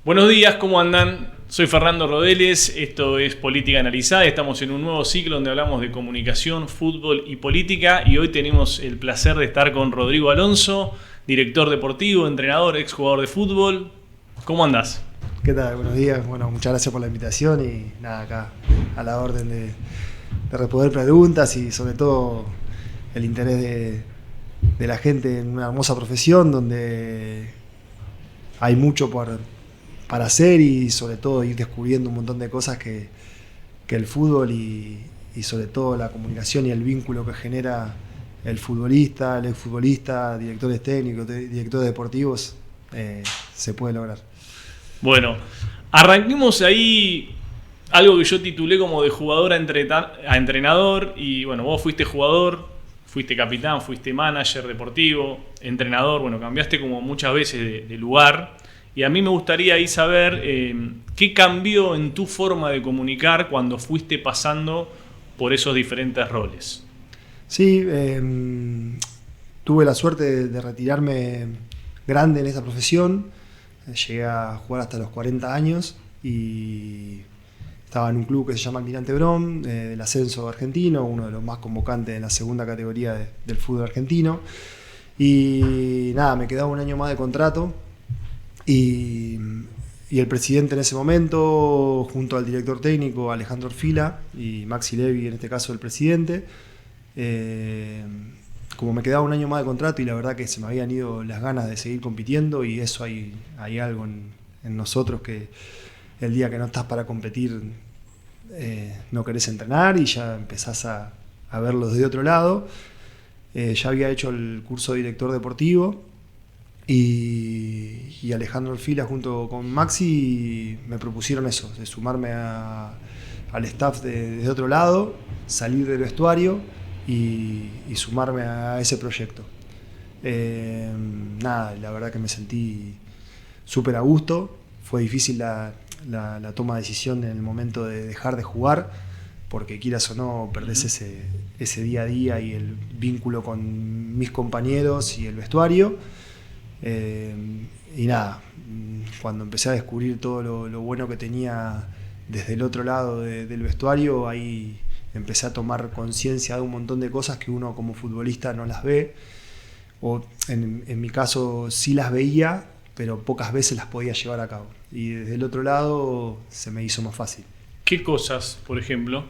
Buenos días, ¿cómo andan? Soy Fernando Rodeles, esto es Política Analizada, estamos en un nuevo ciclo donde hablamos de comunicación, fútbol y política y hoy tenemos el placer de estar con Rodrigo Alonso, director deportivo, entrenador, exjugador de fútbol. ¿Cómo andás? ¿Qué tal? Buenos días. Bueno, muchas gracias por la invitación y nada, acá a la orden de responder preguntas y sobre todo el interés de la gente en una hermosa profesión donde hay mucho para hacer y sobre todo ir descubriendo un montón de cosas que el fútbol y sobre todo la comunicación y el vínculo que genera el futbolista, el exfutbolista, directores técnicos, directores deportivos, se puede lograr. Bueno, arranquemos ahí algo que yo titulé como de jugador a entrenador y bueno, vos fuiste jugador, fuiste capitán, fuiste manager deportivo, entrenador, bueno, cambiaste como muchas veces de lugar. Y a mí me gustaría ahí saber qué cambió en tu forma de comunicar cuando fuiste pasando por esos diferentes roles. Sí, tuve la suerte de retirarme grande en esa profesión. Llegué a jugar hasta los 40 años y estaba en un club que se llama Almirante Brown, del ascenso argentino, uno de los más convocantes en la segunda categoría del fútbol argentino. Y nada, me quedaba un año más de contrato. Y el presidente en ese momento, junto al director técnico Alejandro Orfila y Maxi Levy, en este caso el presidente, como me quedaba un año más de contrato y la verdad que se me habían ido las ganas de seguir compitiendo y eso hay algo en nosotros que el día que no estás para competir no querés entrenar y ya empezás a verlos de otro lado. Ya había hecho el curso de director deportivo. Y Alejandro Orfila junto con Maxi me propusieron eso, de sumarme al staff de otro lado, salir del vestuario y sumarme a ese proyecto. Nada, la verdad que me sentí súper a gusto. Fue difícil la toma de decisión en el momento de dejar de jugar, porque quieras o no perdés ese día a día y el vínculo con mis compañeros y el vestuario. Y nada, cuando empecé a descubrir todo lo bueno que tenía desde el otro lado del vestuario, ahí empecé a tomar conciencia de un montón de cosas que uno como futbolista no las ve, o en mi caso sí las veía, pero pocas veces las podía llevar a cabo. Y desde el otro lado se me hizo más fácil. ¿Qué cosas, por ejemplo?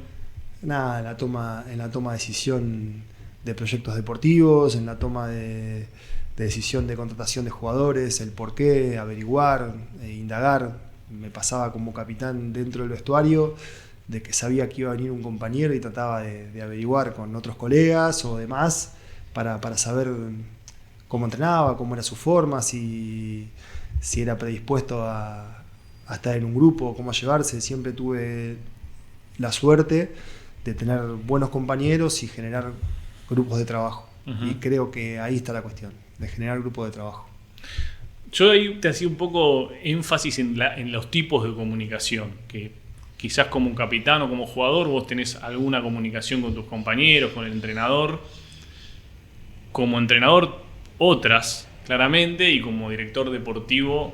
Nada, en la toma de decisión de proyectos deportivos, en la toma de decisión de contratación de jugadores, el por qué, averiguar, indagar. Me pasaba como capitán dentro del vestuario de que sabía que iba a venir un compañero y trataba de averiguar con otros colegas o demás para saber cómo entrenaba, cómo era su forma, si era predispuesto a estar en un grupo, cómo llevarse. Siempre tuve la suerte de tener buenos compañeros y generar grupos de trabajo. Y creo que ahí está la cuestión, de generar grupos de trabajo. Yo ahí te hacía un poco énfasis en los tipos de comunicación, que quizás como capitán o como jugador vos tenés alguna comunicación con tus compañeros, con el entrenador. Como entrenador otras, claramente, y como director deportivo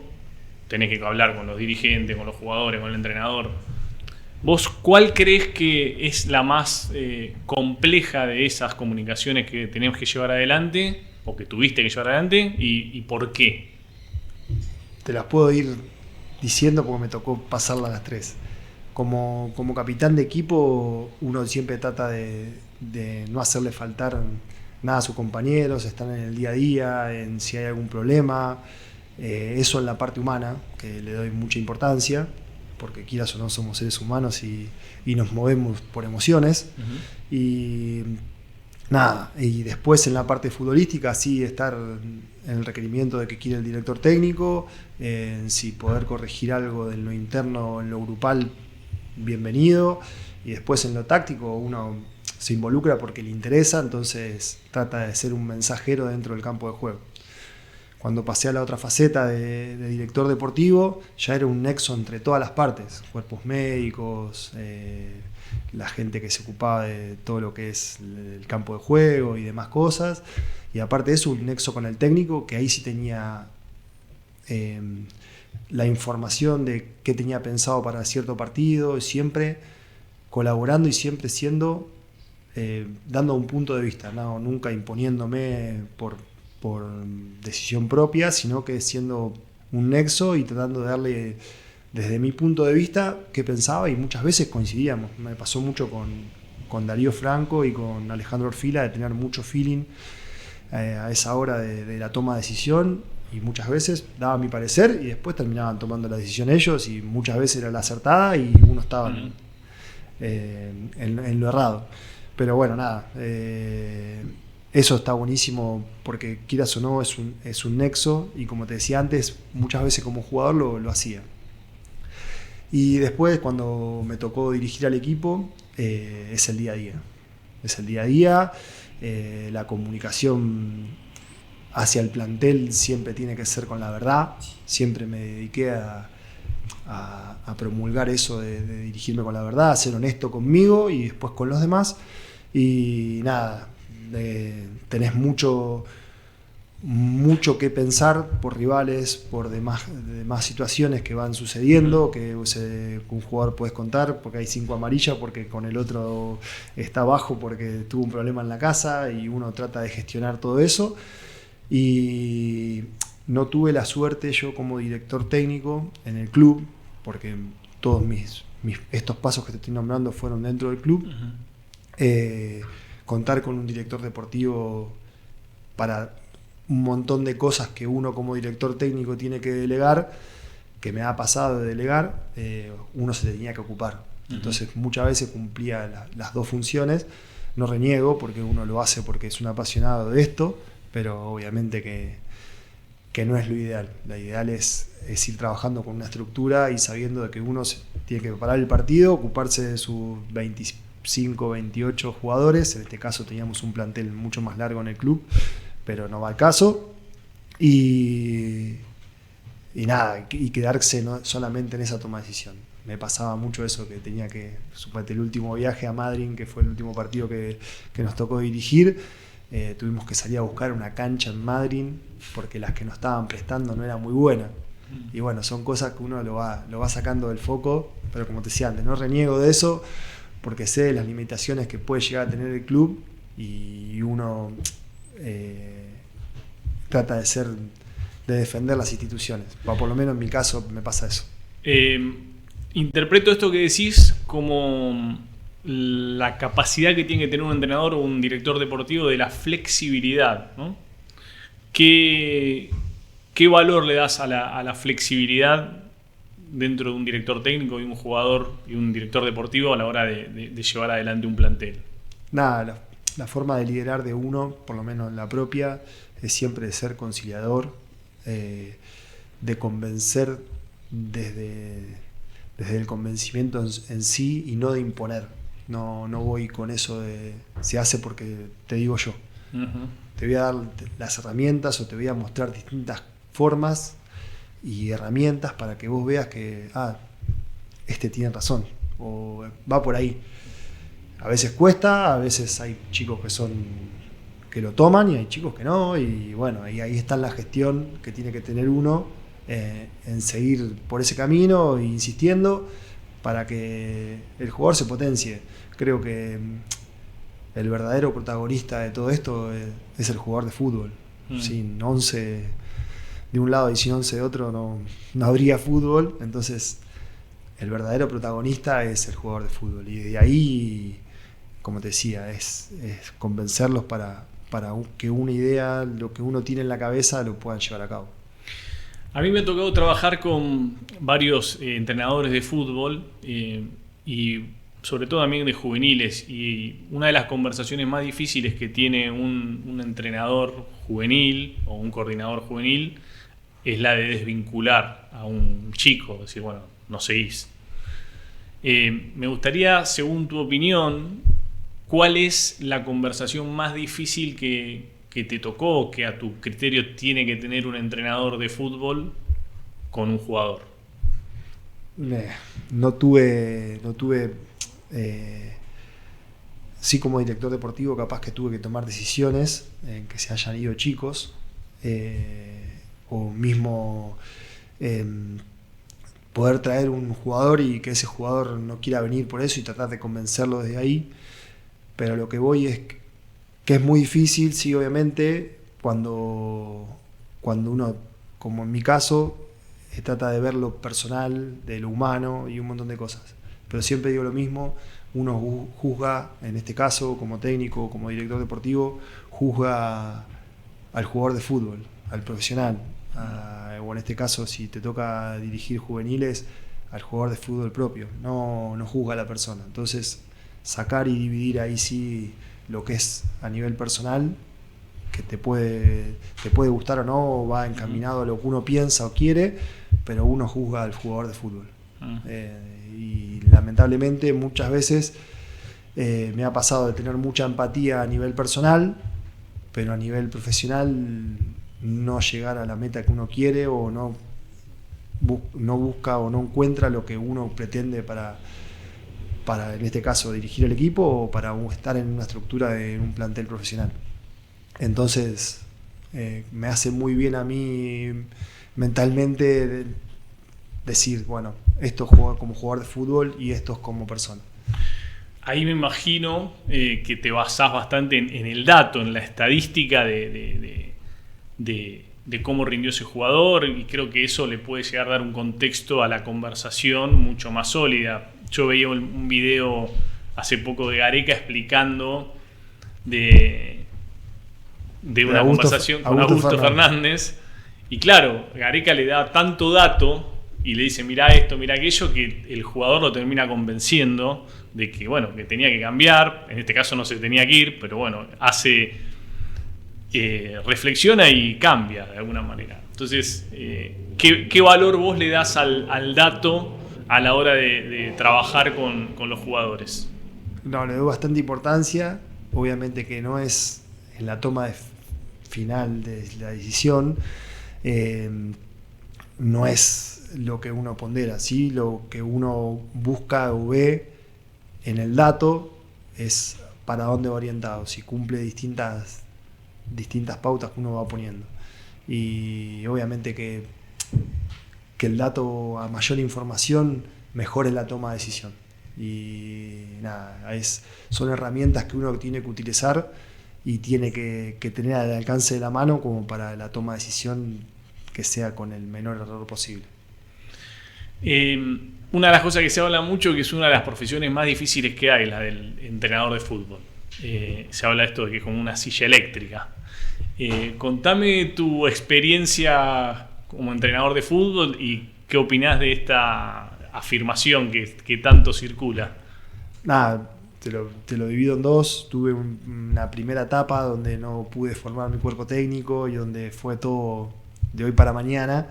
tenés que hablar con los dirigentes, con los jugadores, con el entrenador. ¿Vos cuál crees que es la más compleja de esas comunicaciones que tenemos que llevar adelante o que tuviste que llevar adelante y por qué? Te las puedo ir diciendo porque me tocó pasarlas las tres. Como capitán de equipo, uno siempre trata de no hacerle faltar nada a sus compañeros, están en el día a día, en si hay algún problema. Eso en la parte humana, que le doy mucha importancia, porque quieras o no somos seres humanos y nos movemos por emociones. Y nada, y después en la parte futbolística sí estar en el requerimiento de que quiere el director técnico, si poder corregir algo de lo interno, en lo grupal, bienvenido. Y después en lo táctico uno se involucra porque le interesa, entonces trata de ser un mensajero dentro del campo de juego. Cuando pasé a la otra faceta de director deportivo, ya era un nexo entre todas las partes, cuerpos médicos, la gente que se ocupaba de todo lo que es el campo de juego y demás cosas. Y aparte de eso, un nexo con el técnico, que ahí sí tenía la información de qué tenía pensado para cierto partido, siempre colaborando y siempre siendo, dando un punto de vista, no, nunca imponiéndome por decisión propia, sino que siendo un nexo y tratando de darle desde mi punto de vista qué pensaba, y muchas veces coincidíamos. Me pasó mucho con Darío Franco y con Alejandro Orfila de tener mucho feeling a esa hora de la toma de decisión, y muchas veces daba mi parecer y después terminaban tomando la decisión ellos, y muchas veces era la acertada y uno estaba en lo errado. Pero bueno, nada, eso está buenísimo porque quieras o no es un nexo, y como te decía antes, muchas veces como jugador lo hacía. Y después, cuando me tocó dirigir al equipo, es el día a día. Es el día a día, la comunicación hacia el plantel siempre tiene que ser con la verdad. Siempre me dediqué a promulgar eso de dirigirme con la verdad, a ser honesto conmigo y después con los demás. Y nada, tenés mucho que pensar por rivales, por demás situaciones que van sucediendo, que un jugador puedes contar porque hay 5 amarillas, porque con el otro está abajo porque tuvo un problema en la casa, y uno trata de gestionar todo eso. Y no tuve la suerte yo como director técnico en el club, porque todos estos pasos que te estoy nombrando fueron dentro del club. Contar con un director deportivo para un montón de cosas que uno como director técnico tiene que delegar, que me ha pasado de delegar, uno se tenía que ocupar. Entonces muchas veces cumplía las dos funciones. No reniego porque uno lo hace porque es un apasionado de esto, pero obviamente que no es lo ideal. Lo ideal es ir trabajando con una estructura y sabiendo de que uno tiene que preparar el partido, ocuparse de sus 25, 28 jugadores. En este caso teníamos un plantel mucho más largo en el club, pero no va al caso. Y nada, y quedarse solamente en esa toma de decisión. Me pasaba mucho eso, que tenía que, suponete, el último viaje a Madrid, que fue el último partido que nos tocó dirigir, tuvimos que salir a buscar una cancha en Madrid porque las que nos estaban prestando no eran muy buenas. Y bueno, son cosas que uno lo va sacando del foco, pero como te decía antes, no reniego de eso porque sé de las limitaciones que puede llegar a tener el club, y uno trata de defender las instituciones. O por lo menos en mi caso me pasa eso. Interpreto esto que decís como la capacidad que tiene que tener un entrenador o un director deportivo de la flexibilidad, ¿no? ¿Qué valor le das a la flexibilidad dentro de un director técnico y un jugador y un director deportivo a la hora de llevar adelante un plantel? Nada, la forma de liderar de uno, por lo menos la propia, es siempre de ser conciliador, de convencer desde el convencimiento en sí, y no de imponer. No voy con eso de se hace porque te digo yo. Te voy a dar las herramientas, o te voy a mostrar distintas formas y herramientas para que vos veas que este tiene razón, o va por ahí. A veces cuesta, a veces hay chicos que lo toman y hay chicos que no, y bueno, ahí está la gestión que tiene que tener uno en seguir por ese camino, insistiendo para que el jugador se potencie. Creo que el verdadero protagonista de todo esto es el jugador de fútbol. Sin 11 de un lado y sin 11 de otro no habría fútbol. Entonces el verdadero protagonista es el jugador de fútbol, y de ahí, como te decía, es convencerlos para que una idea, lo que uno tiene en la cabeza, lo puedan llevar a cabo. A mí me ha tocado trabajar con varios entrenadores de fútbol y sobre todo también de juveniles, y una de las conversaciones más difíciles que tiene un entrenador juvenil o un coordinador juvenil es la de desvincular a un chico, decir, bueno, no seguís. Me gustaría, según tu opinión, ¿cuál es la conversación más difícil que te tocó, que a tu criterio tiene que tener un entrenador de fútbol con un jugador? No tuve sí, como director deportivo capaz que tuve que tomar decisiones en que se hayan ido chicos, o mismo poder traer un jugador y que ese jugador no quiera venir por eso y tratar de convencerlo desde ahí. Pero lo que voy es que es muy difícil, sí, obviamente, cuando uno, como en mi caso, trata de ver lo personal, de lo humano y un montón de cosas. Pero siempre digo lo mismo, uno juzga, en este caso, como técnico, como director deportivo, juzga al jugador de fútbol, al profesional, o en este caso, si te toca dirigir juveniles, al jugador de fútbol propio, no juzga a la persona. Entonces, sacar y dividir ahí sí lo que es a nivel personal, que te puede gustar o no, va encaminado a lo que uno piensa o quiere, pero uno juzga al jugador de fútbol. Y lamentablemente muchas veces me ha pasado de tener mucha empatía a nivel personal, pero a nivel profesional no llegar a la meta que uno quiere o no busca o no encuentra lo que uno pretende para en este caso dirigir el equipo o para estar en una estructura de un plantel profesional. Entonces me hace muy bien a mí mentalmente decir, bueno, esto es como jugador de fútbol y esto es como persona. Ahí me imagino que te basás bastante en el dato, en la estadística de cómo rindió ese jugador, y creo que eso le puede llegar a dar un contexto a la conversación mucho más sólida. Yo veía un video hace poco de Gareca explicando de una conversación con Augusto Fernández, y claro, Gareca le da tanto dato y le dice mirá esto, mirá aquello, que el jugador lo termina convenciendo de que, bueno, que tenía que cambiar. En este caso no se tenía que ir, pero bueno, reflexiona y cambia de alguna manera. Entonces, ¿qué valor vos le das al dato a la hora de trabajar con los jugadores? No, le doy bastante importancia. Obviamente que no es en la toma final de la decisión, no es lo que uno pondera, ¿sí? Lo que uno busca o ve en el dato es para dónde va orientado, si cumple distintas pautas que uno va poniendo. Y obviamente que el dato, a mayor información, mejor es la toma de decisión. Y nada, son herramientas que uno tiene que utilizar y tiene que tener al alcance de la mano como para la toma de decisión que sea con el menor error posible. Una de las cosas que se habla mucho, que es una de las profesiones más difíciles que hay, la del entrenador de fútbol. Se habla de esto de que es como una silla eléctrica. Contame tu experiencia como entrenador de fútbol y qué opinás de esta afirmación que tanto circula. Nada, te lo divido en dos. Tuve una primera etapa donde no pude formar mi cuerpo técnico y donde fue todo de hoy para mañana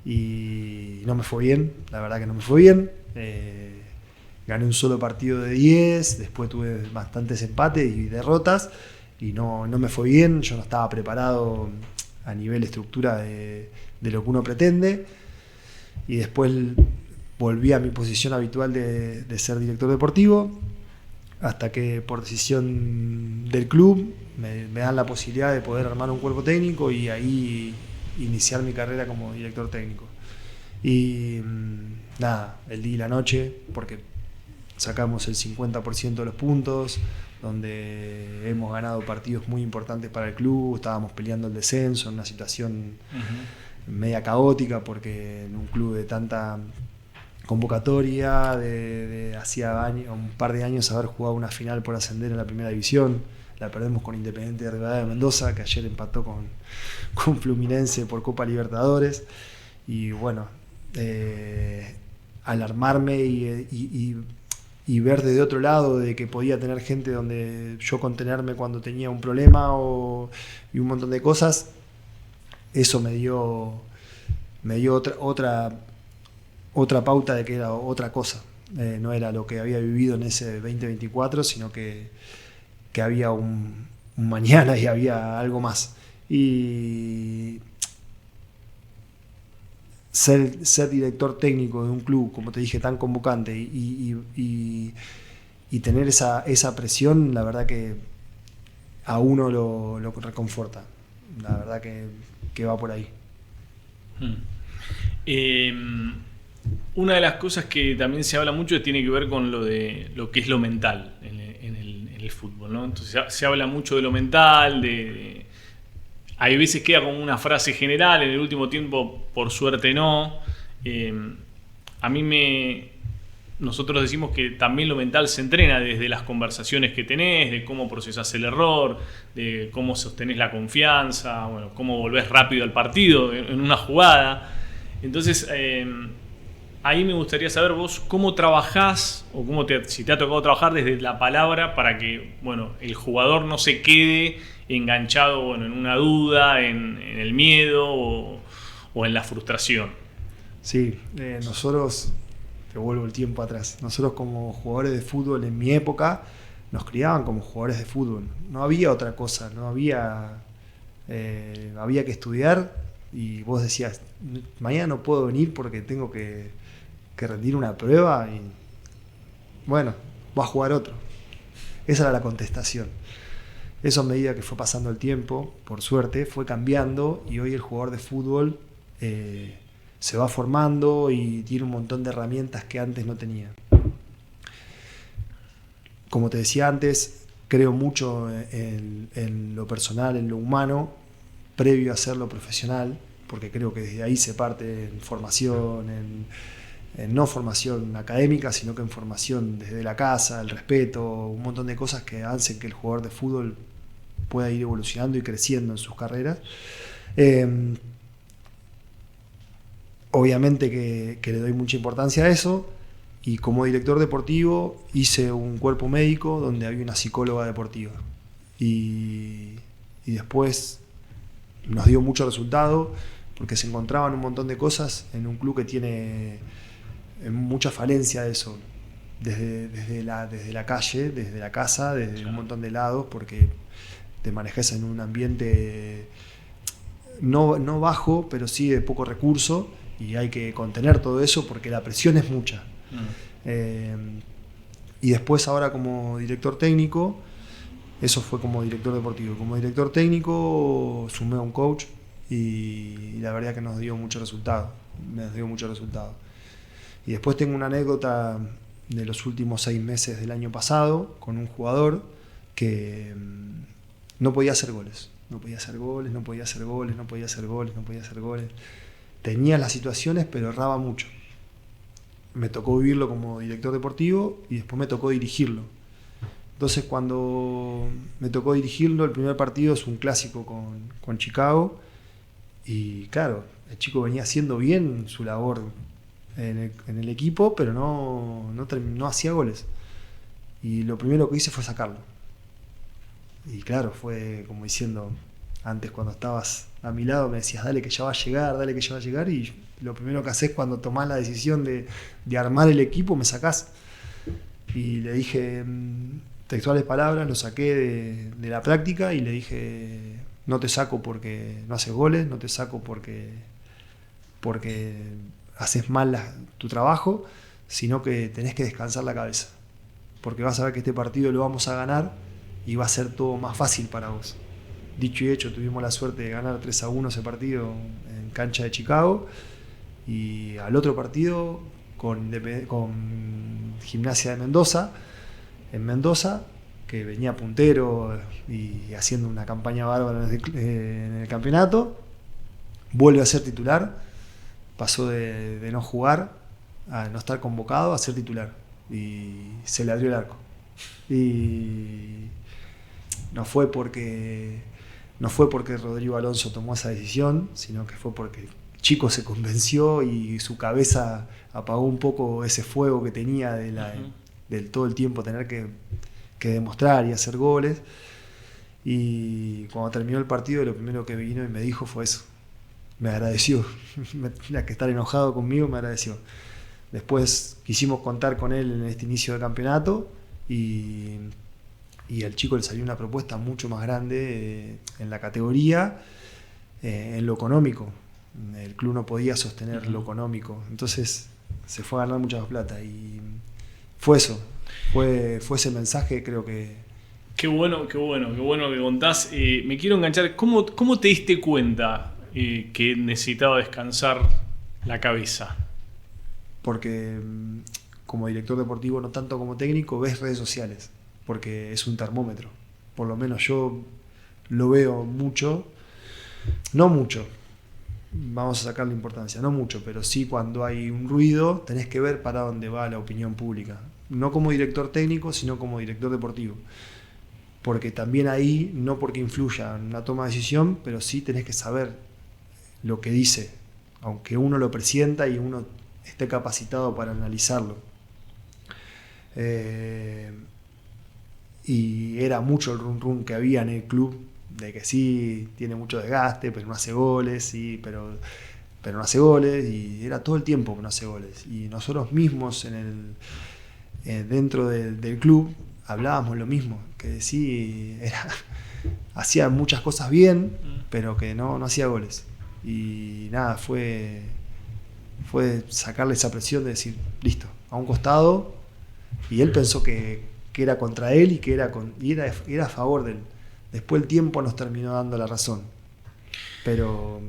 y no me fue bien, la verdad que no me fue bien. Gané un solo partido de 10, después tuve bastantes empates y derrotas y no me fue bien. Yo no estaba preparado a nivel estructura de lo que uno pretende, y después volví a mi posición habitual de ser director deportivo, hasta que por decisión del club me dan la posibilidad de poder armar un cuerpo técnico y ahí iniciar mi carrera como director técnico. Y nada, el día y la noche, porque sacamos el 50% de los puntos, donde hemos ganado partidos muy importantes para el club, estábamos peleando el descenso en una situación media caótica, porque en un club de tanta convocatoria, de hacía un par de años haber jugado una final por ascender en la primera división, la perdemos con Independiente de Rivadavia de Mendoza, que ayer empató con Fluminense por Copa Libertadores, y bueno, alarmarme y ver desde otro lado de que podía tener gente donde yo contenerme cuando tenía un problema y un montón de cosas, eso me dio otra pauta de que era otra cosa. No era lo que había vivido en ese 2024, sino que había un mañana y había algo más. Y ser director técnico de un club, como te dije, tan convocante y tener esa presión, la verdad que a uno lo reconforta. La verdad que va por ahí. Una de las cosas que también se habla mucho tiene que ver con lo que es lo mental en el fútbol, ¿no? Entonces se habla mucho de lo mental, hay veces queda como una frase general, en el último tiempo por suerte no. A mí nosotros decimos que también lo mental se entrena desde las conversaciones que tenés, de cómo procesás el error, de cómo sostenés la confianza, bueno, cómo volvés rápido al partido en una jugada. Entonces, ahí me gustaría saber vos cómo trabajás o si te ha tocado trabajar desde la palabra para que, bueno, el jugador no se quede enganchado, bueno, en una duda, en el miedo o en la frustración. Sí, nosotros, te vuelvo el tiempo atrás, nosotros como jugadores de fútbol en mi época nos criaban como jugadores de fútbol, no había otra cosa, no había, había que estudiar y vos decías, mañana no puedo venir porque tengo que rendir una prueba y bueno, va a jugar otro. Esa era la contestación. Eso a medida que fue pasando el tiempo, por suerte, fue cambiando y hoy el jugador de fútbol se va formando y tiene un montón de herramientas que antes no tenía. Como te decía antes, creo mucho en lo personal, en lo humano, previo a hacerlo profesional, porque creo que desde ahí se parte en formación, en no formación académica, sino que en formación desde la casa, el respeto, un montón de cosas que hacen que el jugador de fútbol pueda ir evolucionando y creciendo en sus carreras. Obviamente que le doy mucha importancia a eso, y como director deportivo hice un cuerpo médico donde había una psicóloga deportiva y después nos dio mucho resultado porque se encontraban un montón de cosas en un club que tiene mucha falencia de eso, desde la calle, desde la casa, desde un montón de lados, porque te manejas en un ambiente no bajo, pero sí de poco recurso, y hay que contener todo eso porque la presión es mucha. Y después ahora como director técnico, eso fue como director deportivo. Como director técnico sumé a un coach y la verdad que nos dio mucho resultado. Y después tengo una anécdota de los últimos 6 meses del año pasado con un jugador que no podía hacer goles. Tenía las situaciones, pero erraba mucho. Me tocó vivirlo como director deportivo y después me tocó dirigirlo. Entonces, cuando me tocó dirigirlo, el primer partido es un clásico con Chicago. Y claro, el chico venía haciendo bien su labor en el equipo, pero no hacía goles. Y lo primero que hice fue sacarlo. Y claro, fue como diciendo, antes cuando estabas a mi lado me decías, dale que ya va a llegar, y lo primero que haces cuando tomás la decisión de armar el equipo, me sacás. Y le dije textuales palabras, lo saqué de la práctica y le dije, no te saco porque no haces goles, no te saco porque haces mal tu trabajo, sino que tenés que descansar la cabeza, porque vas a ver que este partido lo vamos a ganar y va a ser todo más fácil para vos. Dicho y hecho, tuvimos la suerte de ganar 3-1 ese partido en cancha de Chicago, y al otro partido con Gimnasia de Mendoza, en Mendoza, que venía puntero y haciendo una campaña bárbara en el campeonato, vuelve a ser titular, pasó de no jugar a no estar convocado a ser titular y se le abrió el arco. Y no fue porque Rodrigo Alonso tomó esa decisión, sino que fue porque el chico se convenció y su cabeza apagó un poco ese fuego que tenía del todo el tiempo tener que demostrar y hacer goles. Y cuando terminó el partido, lo primero que vino y me dijo fue eso. Me agradeció. Tenía que estar enojado conmigo, me agradeció. Después quisimos contar con él en este inicio de campeonato y al chico le salió una propuesta mucho más grande en la categoría, en lo económico. El club no podía sostener lo económico, entonces se fue a ganar mucha más plata y fue eso, fue ese mensaje, creo que... Qué bueno que contás. Me quiero enganchar, ¿cómo te diste cuenta que necesitaba descansar la cabeza? porque como director deportivo, no tanto como técnico, ves redes sociales, porque es un termómetro. Por lo menos yo lo veo mucho, no mucho, vamos a sacarle importancia, no mucho, pero sí cuando hay un ruido tenés que ver para dónde va la opinión pública. No como director técnico, sino como director deportivo. Porque también ahí, no porque influya en una toma de decisión, pero sí tenés que saber lo que dice, aunque uno lo presienta y uno esté capacitado para analizarlo. Y era mucho el run run que había en el club, de que sí, tiene mucho desgaste, pero no hace goles, sí, pero no hace goles, y era todo el tiempo que no hace goles. Y nosotros mismos dentro del club hablábamos lo mismo, que sí, hacía muchas cosas bien, pero que no hacía goles. Y nada, fue sacarle esa presión de decir, listo, a un costado, y él pensó que era contra él y que era a favor de él. Después el tiempo nos terminó dando la razón, pero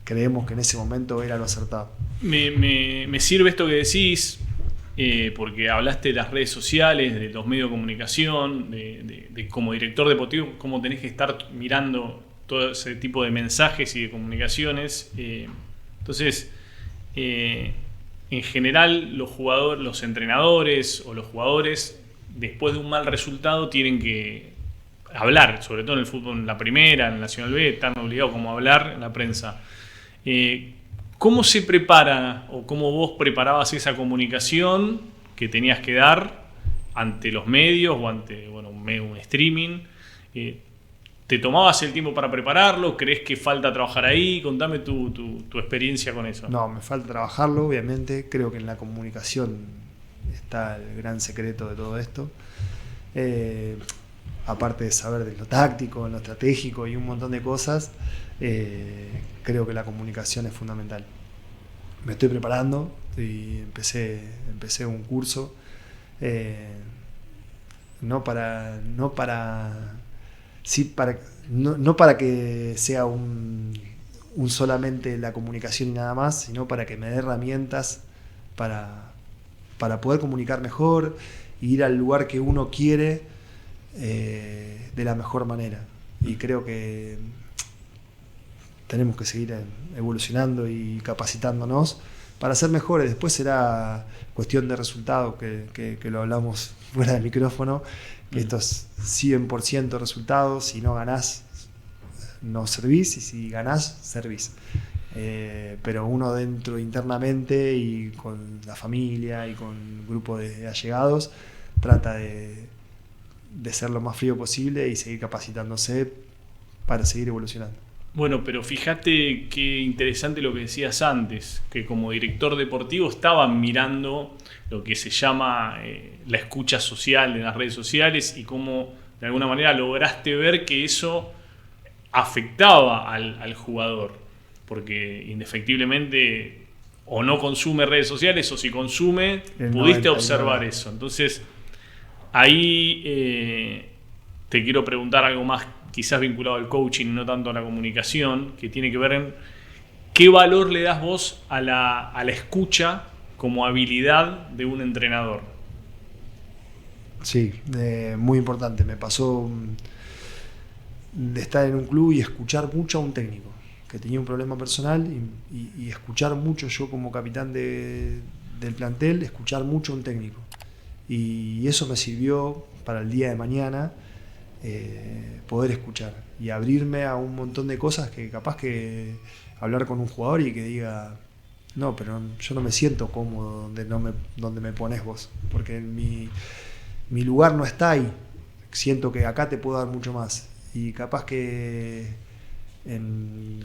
creemos que en ese momento era lo acertado. Me sirve esto que decís, porque hablaste de las redes sociales, de los medios de comunicación, de como director deportivo, cómo tenés que estar mirando todo ese tipo de mensajes y de comunicaciones. Entonces, en general, los entrenadores o los jugadores, después de un mal resultado, tienen que hablar, sobre todo en el fútbol, en la primera, en el Nacional B, están obligados como a hablar en la prensa. ¿Cómo se prepara o cómo vos preparabas esa comunicación que tenías que dar ante los medios o ante un streaming? ¿Te tomabas el tiempo para prepararlo? ¿Crees que falta trabajar ahí? Contame tu experiencia con eso. No, me falta trabajarlo, obviamente. Creo que en la comunicación está el gran secreto de todo esto. Aparte de saber de lo táctico, de lo estratégico y un montón de cosas, creo que la comunicación es fundamental. Me estoy preparando y empecé un curso, no para que sea un solamente la comunicación y nada más, sino para que me dé herramientas para poder comunicar mejor e ir al lugar que uno quiere de la mejor manera. Y creo que tenemos que seguir evolucionando y capacitándonos para ser mejores. Después será cuestión de resultado, que lo hablamos fuera del micrófono, que esto es 100% resultados. Si no ganás, no servís, y si ganás, servís. Pero uno dentro internamente y con la familia y con un grupo de allegados trata de ser lo más frío posible y seguir capacitándose para seguir evolucionando. Bueno, pero fíjate qué interesante lo que decías antes, que como director deportivo estaban mirando lo que se llama la escucha social en las redes sociales y cómo de alguna manera lograste ver que eso afectaba al jugador, porque indefectiblemente o no consume redes sociales o si consume, pudiste observar eso. Entonces, ahí te quiero preguntar algo más, quizás vinculado al coaching y no tanto a la comunicación, que tiene que ver en qué valor le das vos a la escucha como habilidad de un entrenador. Sí, muy importante. Me pasó de estar en un club y escuchar mucho a un técnico que tenía un problema personal y escuchar mucho, yo como capitán del plantel, escuchar mucho a un técnico. Y eso me sirvió para el día de mañana, poder escuchar y abrirme a un montón de cosas que capaz que hablar con un jugador y que diga, no, pero yo no me siento cómodo donde me pones vos, porque mi lugar no está ahí, siento que acá te puedo dar mucho más. Y capaz que,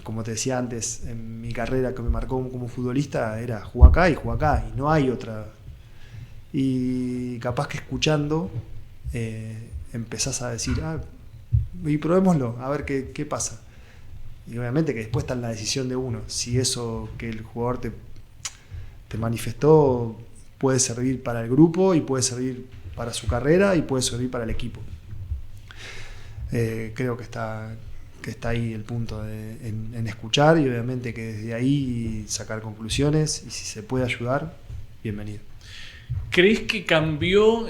como te decía antes, en mi carrera que me marcó como futbolista era jugar acá y no hay otra. Y capaz que escuchando empezás a decir, y probémoslo, a ver qué pasa. Y obviamente que después está en la decisión de uno, si eso que el jugador te manifestó puede servir para el grupo y puede servir para su carrera y puede servir para el equipo. Creo que está ahí el punto en escuchar y obviamente que desde ahí sacar conclusiones y si se puede ayudar, bienvenido. ¿Crees que cambió,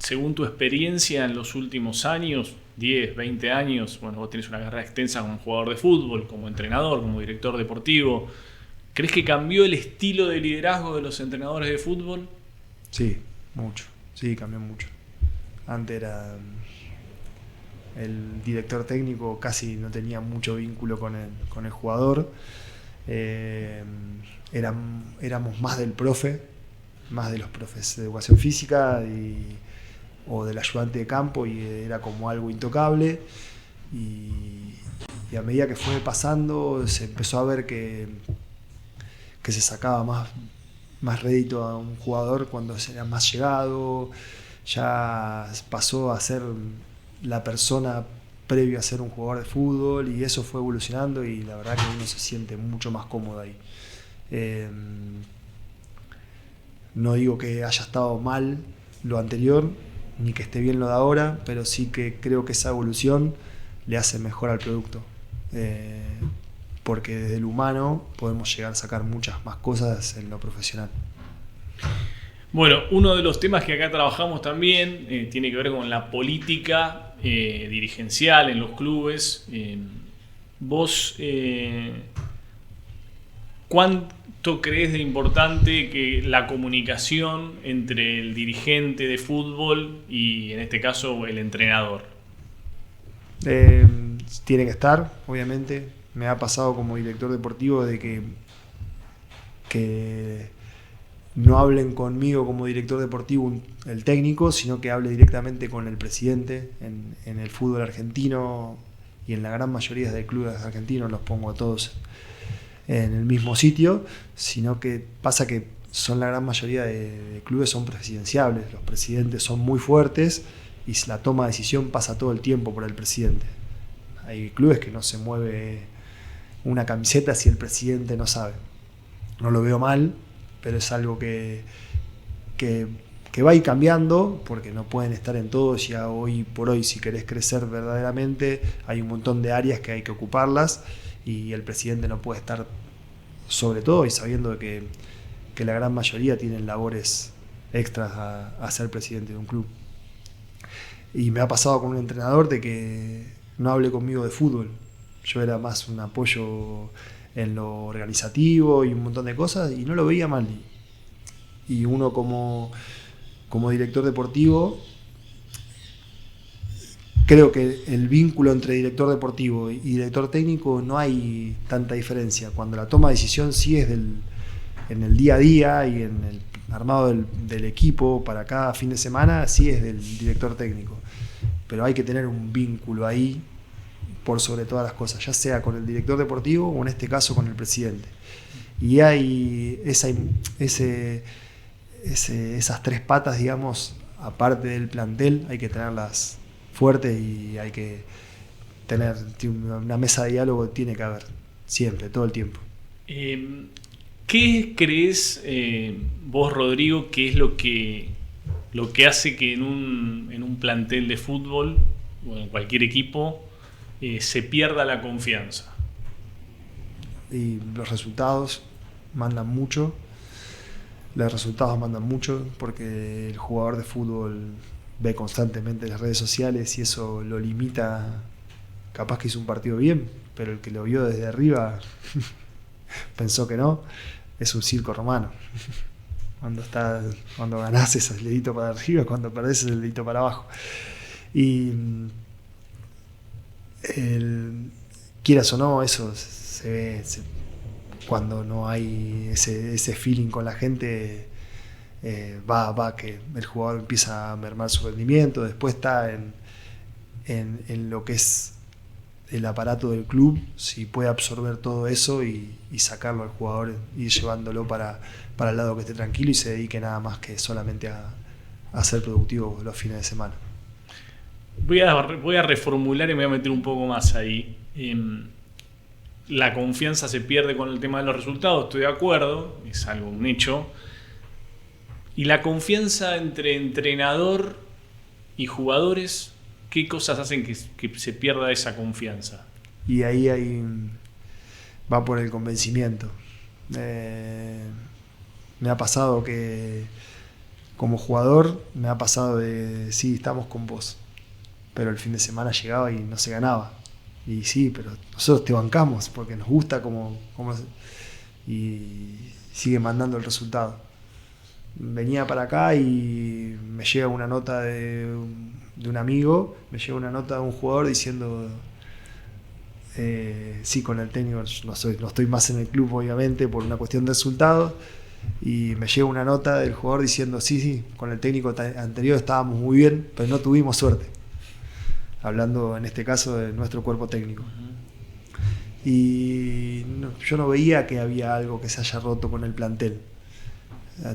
según tu experiencia en los últimos años, 10, 20 años? Bueno, vos tenés una carrera extensa como jugador de fútbol, como entrenador, como director deportivo. ¿Crees que cambió el estilo de liderazgo de los entrenadores de fútbol? Sí, mucho. Sí, cambió mucho. Antes era el director técnico, casi no tenía mucho vínculo con el jugador. Éramos más del profe, más de los profes de educación física o del ayudante de campo, y era como algo intocable. Y a medida que fue pasando, se empezó a ver que se sacaba más rédito a un jugador cuando era más llegado. Ya pasó a ser la persona previo a ser un jugador de fútbol, y eso fue evolucionando, y la verdad que uno se siente mucho más cómodo ahí. No digo que haya estado mal lo anterior, ni que esté bien lo de ahora, pero sí que creo que esa evolución le hace mejor al producto. Porque desde el humano podemos llegar a sacar muchas más cosas en lo profesional. Bueno, uno de los temas que acá trabajamos también tiene que ver con la política dirigencial en los clubes. Vos, ¿cuánto crees de importante que la comunicación entre el dirigente de fútbol y, en este caso, el entrenador? Tiene que estar, obviamente. Me ha pasado como director deportivo de que no hablen conmigo como director deportivo el técnico, sino que hable directamente con el presidente. En el fútbol argentino y en la gran mayoría de clubes argentinos, los pongo a todos en el mismo sitio, sino que pasa que la gran mayoría de clubes son presidenciables. Los presidentes son muy fuertes y la toma de decisión pasa todo el tiempo por el presidente. Hay clubes que no se mueve una camiseta si el presidente no sabe. No lo veo mal, pero es algo que va a ir cambiando, porque no pueden estar en todo. Ya hoy por hoy, si querés crecer verdaderamente, hay un montón de áreas que hay que ocuparlas, y el presidente no puede estar sobre todo, y sabiendo que la gran mayoría tienen labores extras a ser presidente de un club. Y me ha pasado con un entrenador de que no hable conmigo de fútbol. Yo era más un apoyo en lo organizativo y un montón de cosas, y no lo veía mal. Y uno como director deportivo, creo que el vínculo entre director deportivo y director técnico no hay tanta diferencia. Cuando la toma de decisión sí es en el día a día y en el armado del equipo para cada fin de semana, sí es del director técnico. Pero hay que tener un vínculo ahí por sobre todas las cosas, ya sea con el director deportivo o en este caso con el presidente. Y hay esas tres patas, digamos, aparte del plantel, hay que tenerlas fuertes, y hay que tener una mesa de diálogo, tiene que haber siempre, todo el tiempo. ¿Qué crees vos, Rodrigo, que es lo que hace que en un plantel de fútbol o en cualquier equipo se pierda la confianza? Y los resultados mandan mucho. Los resultados mandan mucho, porque el jugador de fútbol ve constantemente las redes sociales y eso lo limita. Capaz que hizo un partido bien, pero el que lo vio desde arriba pensó que no. Es un circo romano. Cuando ganás es el dedito para arriba, cuando perdés es el dedito para abajo. Y quieras o no, eso se ve. Cuando no hay ese feeling con la gente, va que el jugador empieza a mermar su rendimiento. Después está en lo que es el aparato del club, si puede absorber todo eso y sacarlo al jugador y llevándolo para el lado que esté tranquilo y se dedique nada más que solamente a ser productivo los fines de semana. Voy a reformular y me voy a meter un poco más ahí. La confianza se pierde con el tema de los resultados, estoy de acuerdo, es algo, un hecho. Y la confianza entre entrenador y jugadores, ¿qué cosas hacen que se pierda esa confianza? Y ahí va por el convencimiento. Me ha pasado que como jugador, me ha pasado de, sí, estamos con vos, pero el fin de semana llegaba y no se ganaba. Y sí, pero nosotros te bancamos porque nos gusta y sigue mandando el resultado. Venía para acá y me llega una nota de un amigo, me llega una nota de un jugador diciendo, sí, con el técnico no estoy más en el club obviamente por una cuestión de resultados, y me llega una nota del jugador diciendo, sí, con el técnico anterior estábamos muy bien, pero no tuvimos suerte. Hablando en este caso de nuestro cuerpo técnico. Y yo no veía que había algo que se haya roto con el plantel.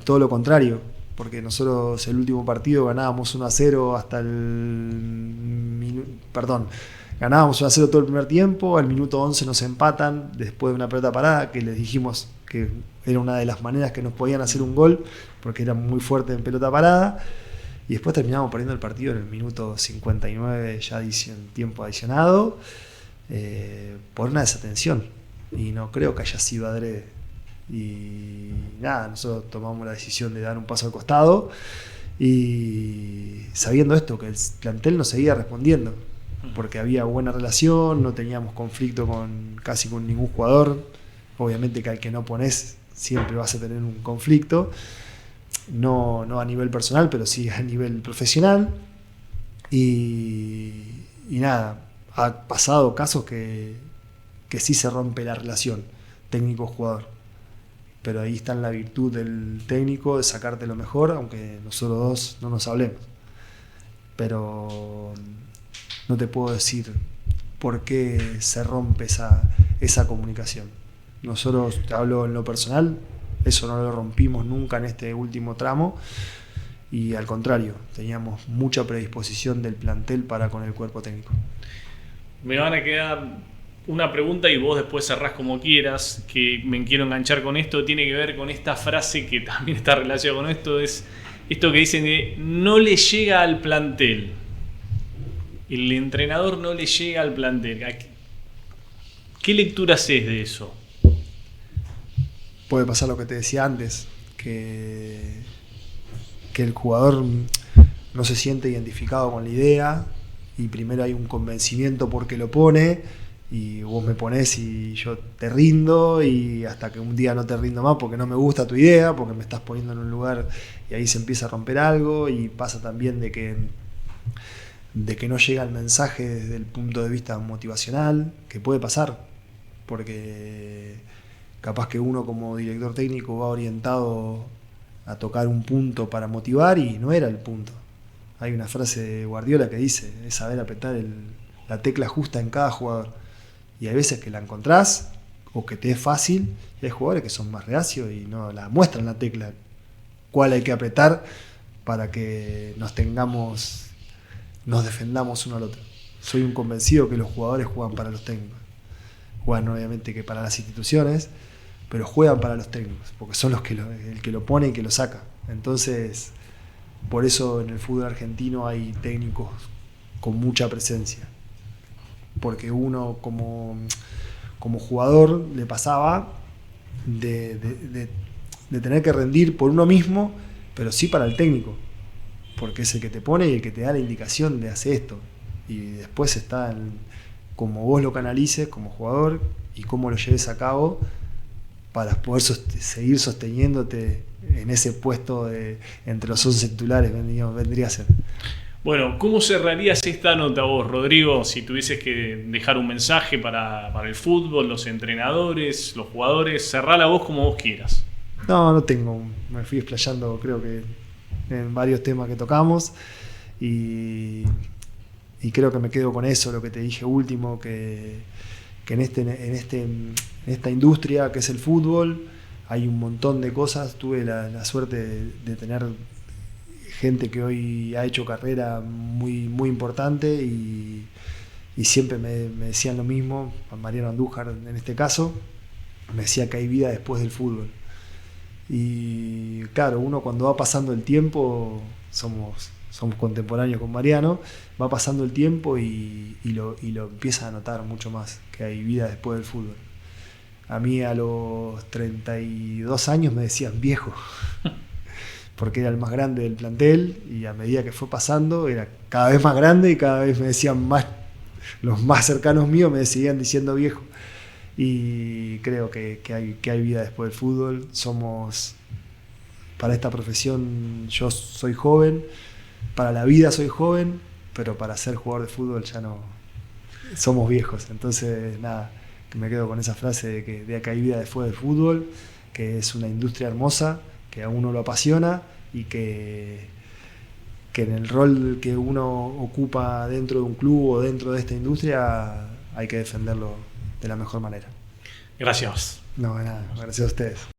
Todo lo contrario, porque nosotros el último partido ganábamos 1-0 hasta ganábamos 1-0 todo el primer tiempo, al minuto 11 nos empatan después de una pelota parada que les dijimos que era una de las maneras que nos podían hacer un gol, porque era muy fuerte en pelota parada. Y después terminamos perdiendo el partido en el minuto 59, ya en tiempo adicionado, por una desatención. Y no creo que haya sido adrede. Y nada, nosotros tomamos la decisión de dar un paso al costado y sabiendo esto, que el plantel nos seguía respondiendo, porque había buena relación, no teníamos conflicto casi con ningún jugador. Obviamente que al que no pones siempre vas a tener un conflicto. No a nivel personal, pero sí a nivel profesional. Y nada, ha pasado casos que sí se rompe la relación técnico-jugador. Pero ahí está la virtud del técnico de sacarte lo mejor, aunque nosotros dos no nos hablemos. Pero no te puedo decir por qué se rompe esa comunicación. Nosotros, te hablo en lo personal, eso no lo rompimos nunca en este último tramo, y al contrario, teníamos mucha predisposición del plantel para con el cuerpo técnico. Me van a quedar una pregunta y vos después cerrás como quieras, que me quiero enganchar con esto, tiene que ver con esta frase que también está relacionada con esto, es esto que dicen que no le llega al plantel. El entrenador no le llega al plantel. ¿Qué lectura haces de eso? Puede pasar lo que te decía antes, que el jugador no se siente identificado con la idea y primero hay un convencimiento porque lo pone y vos me ponés y yo te rindo, y hasta que un día no te rindo más porque no me gusta tu idea, porque me estás poniendo en un lugar y ahí se empieza a romper algo. Y pasa también de que no llega el mensaje desde el punto de vista motivacional, que puede pasar, porque capaz que uno como director técnico va orientado a tocar un punto para motivar y no era el punto. Hay una frase de Guardiola que dice, es saber apretar la tecla justa en cada jugador. Y hay veces que la encontrás o que te es fácil, y hay jugadores que son más reacios y no la muestran la tecla cuál hay que apretar para que nos defendamos uno al otro. Soy un convencido que los jugadores juegan para los técnicos. Juegan obviamente que para las instituciones, pero juegan para los técnicos, porque son los el que lo pone y que lo saca. Entonces, por eso en el fútbol argentino hay técnicos con mucha presencia, porque uno como jugador le pasaba de tener que rendir por uno mismo, pero sí para el técnico, porque es el que te pone y el que te da la indicación de hacer esto. Y después está cómo vos lo canalices como jugador y cómo lo lleves a cabo para poder seguir sosteniéndote en ese puesto entre los 11 titulares, vendría a ser. Bueno, ¿cómo cerrarías esta nota vos, Rodrigo, si tuvieses que dejar un mensaje para el fútbol, los entrenadores, los jugadores? Cerrala vos como vos quieras. No tengo, me fui explayando creo que en varios temas que tocamos, y creo que me quedo con eso, lo que te dije último, que en esta industria que es el fútbol hay un montón de cosas. Tuve la suerte de tener gente que hoy ha hecho carrera muy, muy importante y siempre me decían lo mismo. Mariano Andújar en este caso me decía que hay vida después del fútbol. Y claro, uno cuando va pasando el tiempo, somos contemporáneos con Mariano, va pasando el tiempo y lo empieza a notar mucho más, que hay vida después del fútbol. A mí a los 32 años me decían viejo, porque era el más grande del plantel, y a medida que fue pasando era cada vez más grande y cada vez me decían más, los más cercanos míos me seguían diciendo viejo. Y creo que hay vida después del fútbol. Para esta profesión yo soy joven, para la vida soy joven, pero para ser jugador de fútbol ya no, somos viejos. Entonces nada, que me quedo con esa frase de que hay vida después del fútbol, que es una industria hermosa, que a uno lo apasiona y que en el rol que uno ocupa dentro de un club o dentro de esta industria hay que defenderlo de la mejor manera. Gracias. No, nada, gracias a ustedes.